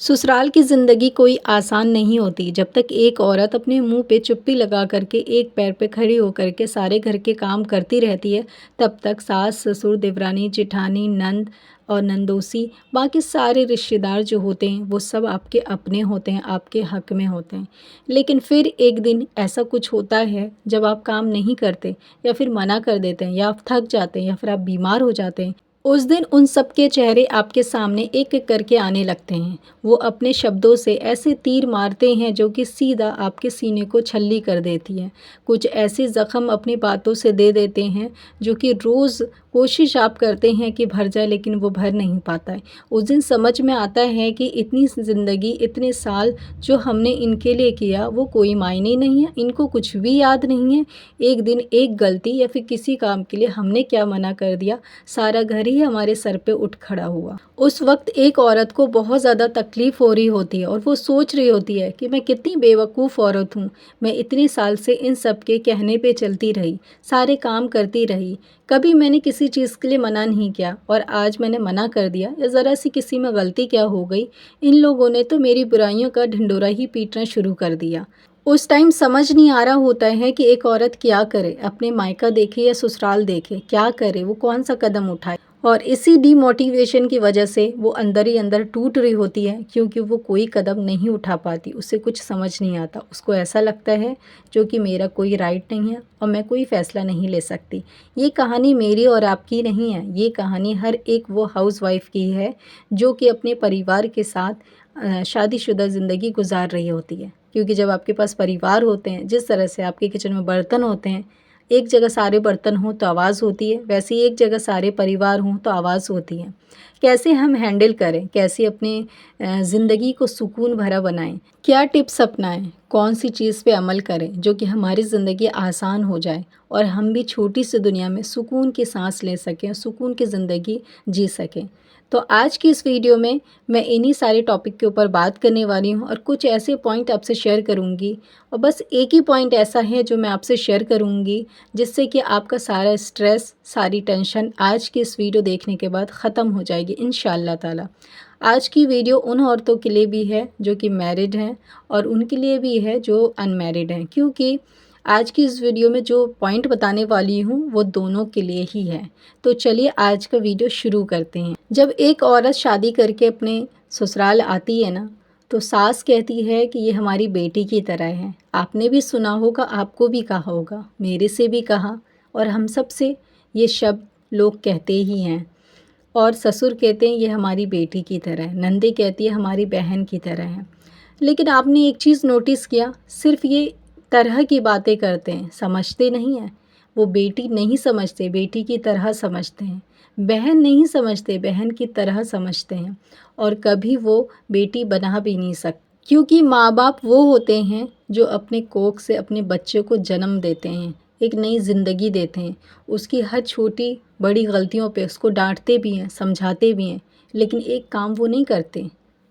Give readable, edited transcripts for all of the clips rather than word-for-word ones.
ससुराल की ज़िंदगी कोई आसान नहीं होती। जब तक एक औरत अपने मुंह पे चुप्पी लगा करके एक पैर पे खड़ी होकर के सारे घर के काम करती रहती है, तब तक सास ससुर देवरानी जेठानी नंद और नंदोसी बाकी सारे रिश्तेदार जो होते हैं वो सब आपके अपने होते हैं, आपके हक में होते हैं। लेकिन फिर एक दिन ऐसा कुछ होता है जब आप काम नहीं करते या फिर मना कर देते हैं या आप थक जाते हैं या फिर आप बीमार हो जाते हैं। उस दिन उन सबके चेहरे आपके सामने एक-एक करके आने लगते हैं। वो अपने शब्दों से ऐसे तीर मारते हैं जो कि सीधा आपके सीने को छल्ली कर देती है। कुछ ऐसे ज़ख्म अपनी बातों से दे देते हैं जो कि रोज़ कोशिश आप करते हैं कि भर जाए, लेकिन वो भर नहीं पाता है। उस दिन समझ में आता है कि इतनी ज़िंदगी, इतने साल जो हमने इनके लिए किया वो कोई मायने नहीं है, इनको कुछ भी याद नहीं है। एक दिन एक गलती या फिर किसी काम के लिए हमने क्या मना कर दिया, सारा घर ही हमारे सर पे उठ खड़ा हुआ। उस वक़्त एक औरत को बहुत ज़्यादा तकलीफ़ हो रही होती है और वो सोच रही होती है कि मैं कितनी बेवकूफ़ औरत हूँ। मैं इतने साल से इन सब के कहने पे चलती रही, सारे काम करती रही। कभी मैंने किसी चीज़ के लिए मना नहीं किया और आज मैंने मना कर दिया या ज़रा-सी किसी में गलती क्या हो गई, इन लोगों ने तो मेरी बुराइयों का ढिंढोरा ही पीटना शुरू कर दिया। उस टाइम समझ नहीं आ रहा होता है कि एक औरत क्या करे, अपने मायका देखे या ससुराल देखे, क्या करे, वो कौन-सा कदम उठाए। और इसी डीमोटिवेशन की वजह से वो अंदर ही अंदर टूट रही होती है, क्योंकि वो कोई कदम नहीं उठा पाती, उसे कुछ समझ नहीं आता। उसको ऐसा लगता है जो कि मेरा कोई राइट नहीं है और मैं कोई फ़ैसला नहीं ले सकती। ये कहानी मेरी और आपकी नहीं है, ये कहानी हर एक वो हाउसवाइफ़ की है जो कि अपने परिवार के साथ शादीशुदा ज़िंदगी गुजार रही होती है। क्योंकि जब आपके पास परिवार होते हैं, जिस तरह से आपके किचन में बर्तन होते हैं, एक जगह सारे बर्तन हों तो आवाज़ होती है, वैसे ही एक जगह सारे परिवार हों तो आवाज़ होती है। कैसे हम हैंडल करें, कैसे अपने ज़िंदगी को सुकून भरा बनाएँ, क्या टिप्स अपनाएँ, कौन-सी चीज़ पे अमल करें जो कि हमारी ज़िंदगी आसान हो जाए और हम भी छोटी-सी दुनिया में सुकून की साँस ले सकें, सुकून की ज़िंदगी जी सकें। तो आज की इस वीडियो में मैं इन्हीं सारे टॉपिक के ऊपर बात करने वाली हूँ और कुछ ऐसे पॉइंट आपसे शेयर करूँगी। और बस एक ही पॉइंट ऐसा है जो मैं आपसे शेयर करूँगी जिससे कि आपका सारा स्ट्रेस, सारी टेंशन आज की इस वीडियो देखने के बाद ख़त्म हो जाएगी इंशाअल्लाह ताला। आज की वीडियो उन औरतों के लिए भी है जो कि मैरिड हैं और उनके लिए भी है जो अनमैरिड हैं, क्योंकि आज की इस वीडियो में जो पॉइंट बताने वाली हूँ वो दोनों के लिए ही है। तो चलिए आज का वीडियो शुरू करते हैं। जब एक औरत शादी करके अपने ससुराल आती है ना, तो सास कहती है कि ये हमारी बेटी की तरह है। आपने भी सुना होगा, आपको भी कहा होगा, मेरे से भी कहा और हम सब से ये शब्द लोग कहते ही हैं। और ससुर कहते हैं ये हमारी बेटी की तरह है, नंदे कहती है हमारी बहन की तरह है। लेकिन आपने एक चीज़ नोटिस किया, सिर्फ़ ये तरह की बातें करते हैं, समझते नहीं हैं। वो बेटी नहीं समझते, बेटी की तरह समझते हैं। बहन नहीं समझते, बहन की तरह समझते हैं और कभी वो बेटी बना भी नहीं सकते, क्योंकि माँ-बाप वो होते हैं जो अपने कोख से अपने बच्चे को जन्म देते हैं, एक नई ज़िंदगी देते हैं। उसकी हर छोटी-बड़ी गलतियों पे उसको डाँटते भी हैं, समझाते भी हैं, लेकिन एक काम वो नहीं करते,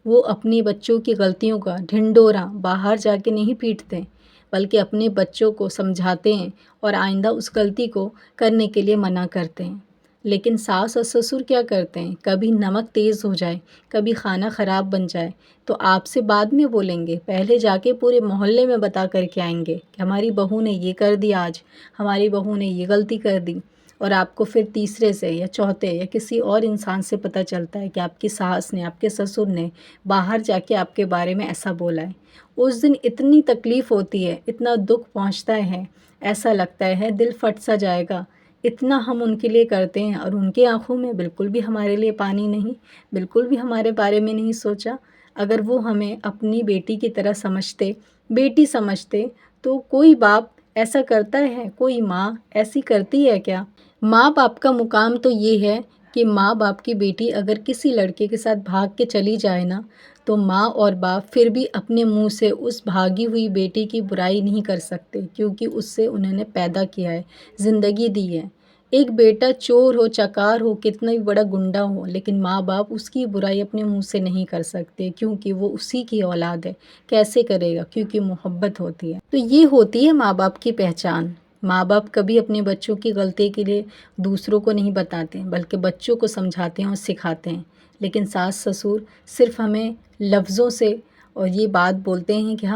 वो अपने बच्चों की गलतियों का ढिंढोरा बाहर जाके नहीं पीटते, बल्कि अपने बच्चों को समझाते हैं और आइंदा उस गलती को करने के लिए मना करते हैं। लेकिन सास और ससुर क्या करते हैं, कभी नमक तेज़ हो जाए, कभी खाना ख़राब बन जाए तो आपसे बाद में बोलेंगे, पहले जाके पूरे मोहल्ले में बता कर के आएंगे कि हमारी बहू ने ये कर दिया आज, हमारी बहू ने ये गलती कर दी। और आपको फिर तीसरे से या चौथे या किसी और इंसान से पता चलता है कि आपकी सास ने, आपके ससुर ने बाहर जाके आपके बारे में ऐसा बोला है। उस दिन इतनी तकलीफ़ होती है, इतना दुःख पहुंचता है, ऐसा लगता है दिल फट सा जाएगा। इतना हम उनके लिए करते हैं और उनकी आँखों में बिल्कुल भी हमारे लिए पानी नहीं, बिल्कुल भी हमारे बारे में नहीं सोचा। अगर वो हमें अपनी बेटी की तरह समझते, बेटी समझते, तो कोई बाप ऐसा करता है, कोई माँ ऐसी करती है क्या? माँ-बाप का मुकाम तो ये है कि माँ-बाप की बेटी अगर किसी लड़के के साथ भाग के चली जाए ना, तो माँ और बाप फिर भी अपने मुँह से उस भागी हुई बेटी की बुराई नहीं कर सकते, क्योंकि उससे उन्होंने पैदा किया है, ज़िंदगी दी है। एक बेटा चोर हो, चकार हो, कितना भी बड़ा गुंडा हो, लेकिन माँ-बाप उसकी बुराई अपने मुँह से नहीं कर सकते, क्योंकि वो उसी की औलाद है। कैसे करेगा? क्योंकि मोहब्बत होती है। तो ये होती है माँ-बाप की पहचान। माँ-बाप कभी अपने बच्चों की गलती के लिए दूसरों को नहीं बताते, बल्कि बच्चों को समझाते हैं और सिखाते हैं। लेकिन सास ससुर सिर्फ हमें लफ्ज़ों से और ये बात बोलते हैं कि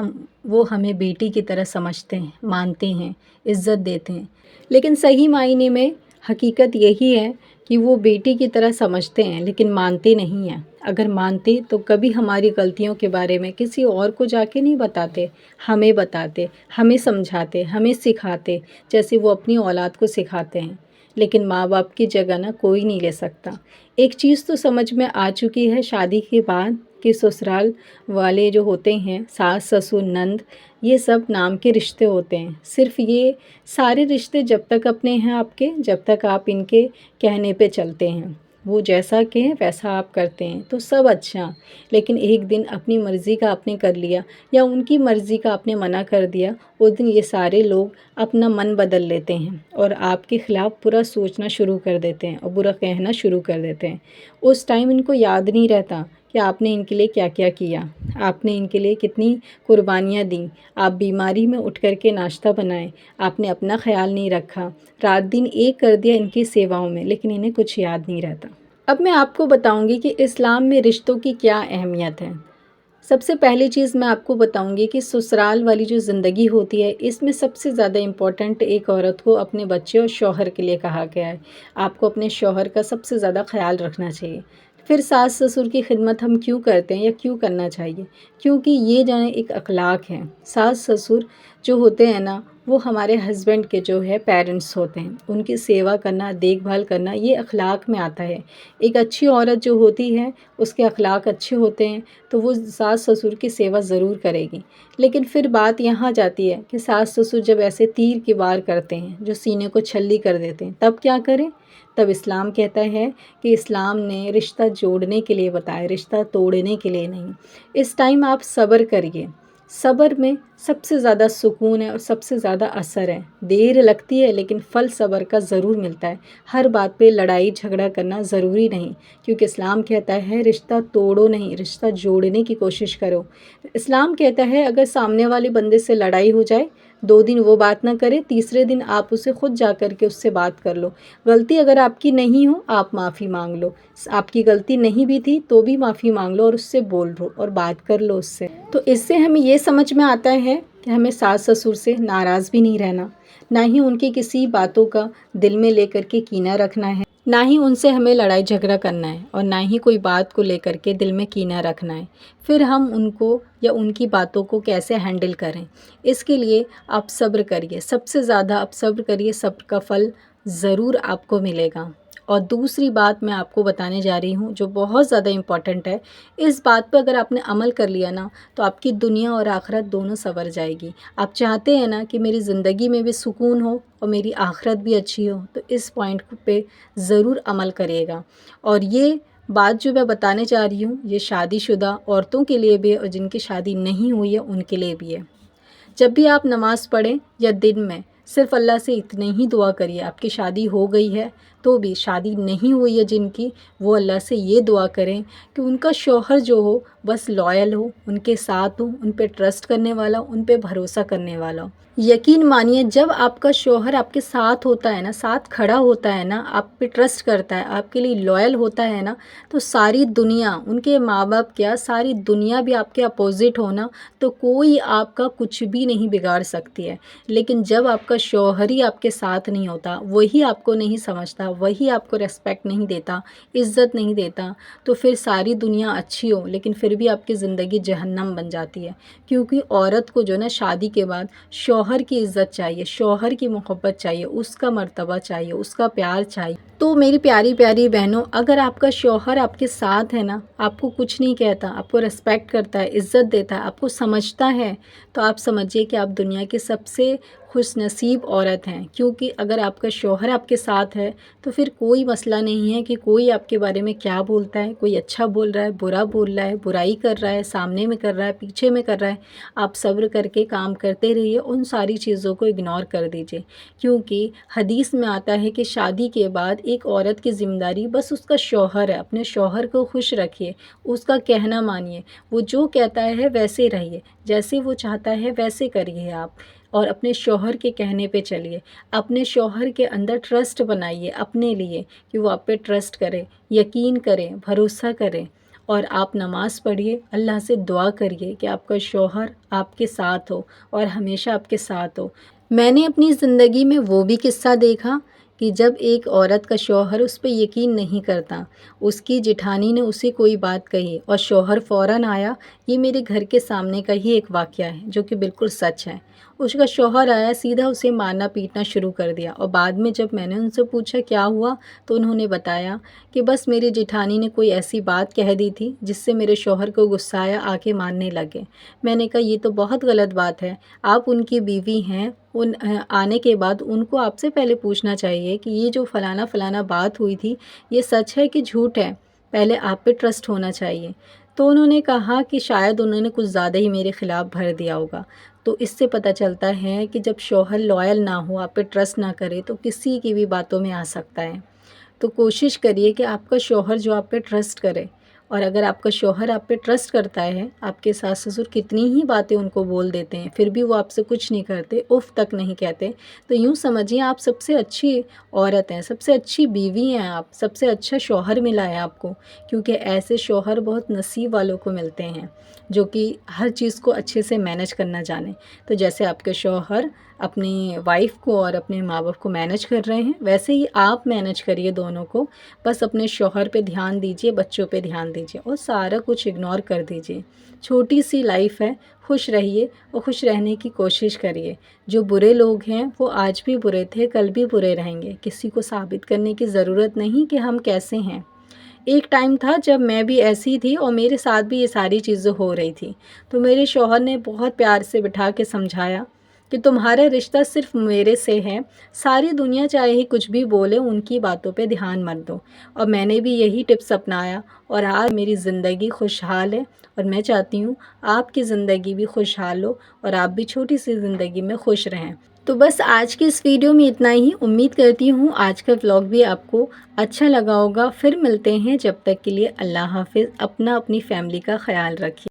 वो हमें बेटी की तरह समझते हैं, मानते हैं, इज़्ज़त देते हैं। लेकिन सही मायने में हकीकत यही है कि वो बेटी की तरह समझते हैं लेकिन मानते नहीं हैं। अगर मानते तो कभी हमारी गलतियों के बारे में किसी और को जाके नहीं बताते, हमें बताते, हमें समझाते, हमें सिखाते, जैसे वो अपनी औलाद को सिखाते हैं। लेकिन माँ बाप की जगह ना कोई नहीं ले सकता। एक चीज़ तो समझ में आ चुकी है शादी के बाद कि ससुराल वाले जो होते हैं, सास ससुर नंद, ये सब नाम के रिश्ते होते हैं। सिर्फ ये सारे रिश्ते जब तक अपने हैं आपके, जब तक आप इनके कहने पे चलते हैं, वो जैसा कहें वैसा आप करते हैं तो सब अच्छा। लेकिन एक दिन अपनी मर्ज़ी का आपने कर लिया या उनकी मर्ज़ी का आपने मना कर दिया, उस दिन ये सारे लोग अपना मन बदल लेते हैं और आपके ख़िलाफ़ बुरा सोचना शुरू कर देते हैं और बुरा कहना शुरू कर देते हैं। उस टाइम इनको याद नहीं रहता कि आपने इनके लिए क्या-क्या किया, आपने इनके लिए कितनी कुर्बानियाँ दी। आप बीमारी में उठ कर के नाश्ता बनाए, आपने अपना ख़्याल नहीं रखा, रात दिन एक कर दिया इनकी सेवाओं में, लेकिन इन्हें कुछ याद नहीं रहता। अब मैं आपको बताऊंगी कि इस्लाम में रिश्तों की क्या अहमियत है। सबसे पहली चीज़ मैं आपको बताऊंगी कि ससुराल वाली जो ज़िंदगी होती है, इसमें सबसे ज़्यादा इम्पॉर्टेंट एक औरत को अपने बच्चे और शौहर के लिए कहा गया है। आपको अपने शौहर का सबसे ज़्यादा ख़्याल रखना चाहिए। फिर सास ससुर की खिदमत हम क्यों करते हैं या क्यों करना चाहिए? क्योंकि ये जाने एक अखलाक है। सास ससुर जो होते हैं ना, वो हमारे हस्बैंड के जो है पेरेंट्स होते हैं। उनकी सेवा करना, देखभाल करना, ये अखलाक में आता है। एक अच्छी औरत जो होती है, उसके अखलाक अच्छे होते हैं तो वो सास ससुर की सेवा ज़रूर करेगी। लेकिन फिर बात यहाँ जाती है कि सास ससुर जब ऐसे तीर की वार करते हैं, जो सीने को छल्ली कर देते हैं, तब क्या करें? तब इस्लाम कहता है कि इस्लाम ने रिश्ता जोड़ने के लिए बताया, रिश्ता तोड़ने के लिए नहीं। इस टाइम आप सब्र करिए। सब्र में सबसे ज़्यादा सुकून है और सबसे ज़्यादा असर है। देर लगती है लेकिन फल सब्र का ज़रूर मिलता है। हर बात पे लड़ाई झगड़ा करना ज़रूरी नहीं, क्योंकि इस्लाम कहता है रिश्ता तोड़ो नहीं, रिश्ता जोड़ने की कोशिश करो। इस्लाम कहता है अगर सामने वाले बंदे से लड़ाई हो जाए, 2 दिन वो बात ना करे, तीसरे दिन आप उसे खुद जा कर के उससे बात कर लो। गलती अगर आपकी नहीं हो, आप माफ़ी मांग लो। आपकी गलती नहीं भी थी तो भी माफ़ी मांग लो और उससे बोल लो और बात कर लो उससे। तो इससे हमें ये समझ में आता है कि हमें सास ससुर से नाराज़ भी नहीं रहना, ना ही उनकी किसी बातों का दिल में लेकर के कीना रखना है, ना ही उनसे हमें लड़ाई झगड़ा करना है और ना ही कोई बात को लेकर के दिल में कीना रखना है। फिर हम उनको या उनकी बातों को कैसे हैंडल करें, इसके लिए आप सब्र करिए। सबसे ज़्यादा आप सब्र करिए, सब्र का फल ज़रूर आपको मिलेगा। और दूसरी बात मैं आपको बताने जा रही हूँ जो बहुत ज़्यादा इम्पॉर्टेंट है। इस बात पर अगर आपने अमल कर लिया ना, तो आपकी दुनिया और आखिरत दोनों संवर जाएगी। आप चाहते हैं ना कि मेरी ज़िंदगी में भी सुकून हो और मेरी आखिरत भी अच्छी हो, तो इस पॉइंट पे ज़रूर अमल करिएगा। और ये बात जो मैं बताने जा रही हूँ, ये शादीशुदा औरतों के लिए भी है और जिनकी शादी नहीं हुई है उनके लिए भी है। जब भी आप नमाज़ पढ़ें या दिन में, सिर्फ़ अल्लाह से इतनी ही दुआ करिए। आपकी शादी हो गई है तो भी, शादी नहीं हुई है जिनकी, वो अल्लाह से ये दुआ करें कि उनका शौहर जो हो बस लॉयल हो, उनके साथ हो, उन पे ट्रस्ट करने वाला हो, उन पे भरोसा करने वाला हो। यकीन मानिए जब आपका शौहर आपके साथ होता है ना, साथ खड़ा होता है ना, आप पे ट्रस्ट करता है, आपके लिए लॉयल होता है ना, तो सारी दुनिया, उनके माँ बाप क्या, सारी दुनिया भी आपके अपोज़िट हो ना, तो कोई आपका कुछ भी नहीं बिगाड़ सकती है। लेकिन जब आपका शौहर ही आपके साथ नहीं होता, वही आपको नहीं समझता, वही आपको रिस्पेक्ट नहीं देता, इज़्ज़त नहीं देता, तो फिर सारी दुनिया अच्छी हो लेकिन फिर भी आपकी ज़िंदगी जहन्नम बन जाती है। क्योंकि औरत को जो ना शादी के बाद शौहर की इज़्ज़त चाहिए, शौहर की मोहब्बत चाहिए, उसका मर्तबा चाहिए, उसका प्यार चाहिए। तो मेरी प्यारी प्यारी बहनों, अगर आपका शौहर आपके साथ है ना, आपको कुछ नहीं कहता, आपको रिस्पेक्ट करता है, इज़्ज़त देता है, आपको समझता है, तो आप समझिए कि आप दुनिया की सबसे खुशनसीब औरत हैं। क्योंकि अगर आपका शौहर आपके साथ है तो फिर कोई मसला नहीं है कि कोई आपके बारे में क्या बोलता है, कोई अच्छा बोल रहा है, बुरा बोल रहा है, बुराई कर रहा है, सामने में कर रहा है, पीछे में कर रहा है। आप सब्र करके काम करते रहिए, उन सारी चीज़ों को इग्नोर कर दीजिए। क्योंकि हदीस में आता है कि शादी के बाद एक औरत की ज़िम्मेदारी बस उसका शौहर है। अपने शौहर को खुश रखिए, उसका कहना मानिए, वो जो कहता है वैसे रहिए, जैसे वो चाहता है वैसे करिए आप। और अपने शौहर के कहने पे चलिए। अपने शौहर के अंदर ट्रस्ट बनाइए अपने लिए कि वो आप पे ट्रस्ट करे, यकीन करें, भरोसा करें। और आप नमाज़ पढ़िए, अल्लाह से दुआ करिए कि आपका शौहर आपके साथ हो और हमेशा आपके साथ हो। मैंने अपनी ज़िंदगी में वो भी किस्सा देखा कि जब एक औरत का शौहर उस पे यकीन नहीं करता, उसकी जेठानी ने उसे कोई बात कही और शौहर फ़ौरन आया। ये मेरे घर के सामने का ही एक वाक़या है जो कि बिल्कुल सच है। उसका शौहर आया, सीधा उसे मारना पीटना शुरू कर दिया और बाद में जब मैंने उनसे पूछा क्या हुआ, तो उन्होंने बताया कि बस मेरी जेठानी ने कोई ऐसी बात कह दी थी जिससे मेरे शौहर को गुस्सा आया, आके मारने लगे। मैंने कहा ये तो बहुत गलत बात है, आप उनकी बीवी हैं, आने के बाद उनको आपसे पहले पूछना चाहिए कि ये जो फ़लाना फ़लाना बात हुई थी, ये सच है कि झूठ है? पहले आप पे ट्रस्ट होना चाहिए। तो उन्होंने कहा कि शायद उन्होंने कुछ ज़्यादा ही मेरे ख़िलाफ़ भर दिया होगा। तो इससे पता चलता है कि जब शौहर लॉयल ना हो, आप पे ट्रस्ट ना करे, तो किसी की भी बातों में आ सकता है। तो कोशिश करिए कि आपका शौहर जो आप पे ट्रस्ट करे। और अगर आपका शौहर आप पे ट्रस्ट करता है, आपके सास-ससुर कितनी ही बातें उनको बोल देते हैं, फिर भी वो आपसे कुछ नहीं करते, उफ़ तक नहीं कहते, तो यूँ समझिए आप सबसे अच्छी औरत हैं, सबसे अच्छी बीवी हैं आप, सबसे अच्छा शौहर मिला है आपको। क्योंकि ऐसे शौहर बहुत नसीब वालों को मिलते हैं, जो कि हर चीज़ को अच्छे से मैनेज करना जाने। तो जैसे आपके शौहर अपनी वाइफ़ को और अपने माँ-बाप को मैनेज कर रहे हैं, वैसे ही आप मैनेज करिए दोनों को। बस अपने शौहर पे ध्यान दीजिए, बच्चों पे ध्यान दीजिए और सारा कुछ इग्नोर कर दीजिए। छोटी-सी लाइफ़ है, खुश रहिए और खुश रहने की कोशिश करिए। जो बुरे लोग हैं, वो आज भी बुरे थे, कल भी बुरे रहेंगे। किसी को साबित करने की ज़रूरत नहीं कि हम कैसे हैं। एक टाइम था जब मैं भी ऐसी थी और मेरे साथ भी ये सारी चीज़ें हो रही थी। तो मेरे शौहर ने बहुत प्यार से बिठा के समझाया कि तुम्हारा रिश्ता सिर्फ़ मेरे से है, सारी दुनिया चाहे ही कुछ भी बोले, उनकी बातों पे ध्यान मत दो। और मैंने भी यही टिप्स अपनाया और आज मेरी ज़िंदगी खुशहाल है और मैं चाहती हूँ आपकी ज़िंदगी भी खुशहाल हो और आप भी छोटी-सी ज़िंदगी में खुश रहें। तो बस आज की इस वीडियो में इतना ही। उम्मीद करती हूँ आज का व्लॉग भी आपको अच्छा लगा होगा। फिर मिलते हैं, जब तक के लिए अल्लाह हाफ़िज़। अपना अपनी फैमिली का ख़याल रखिए।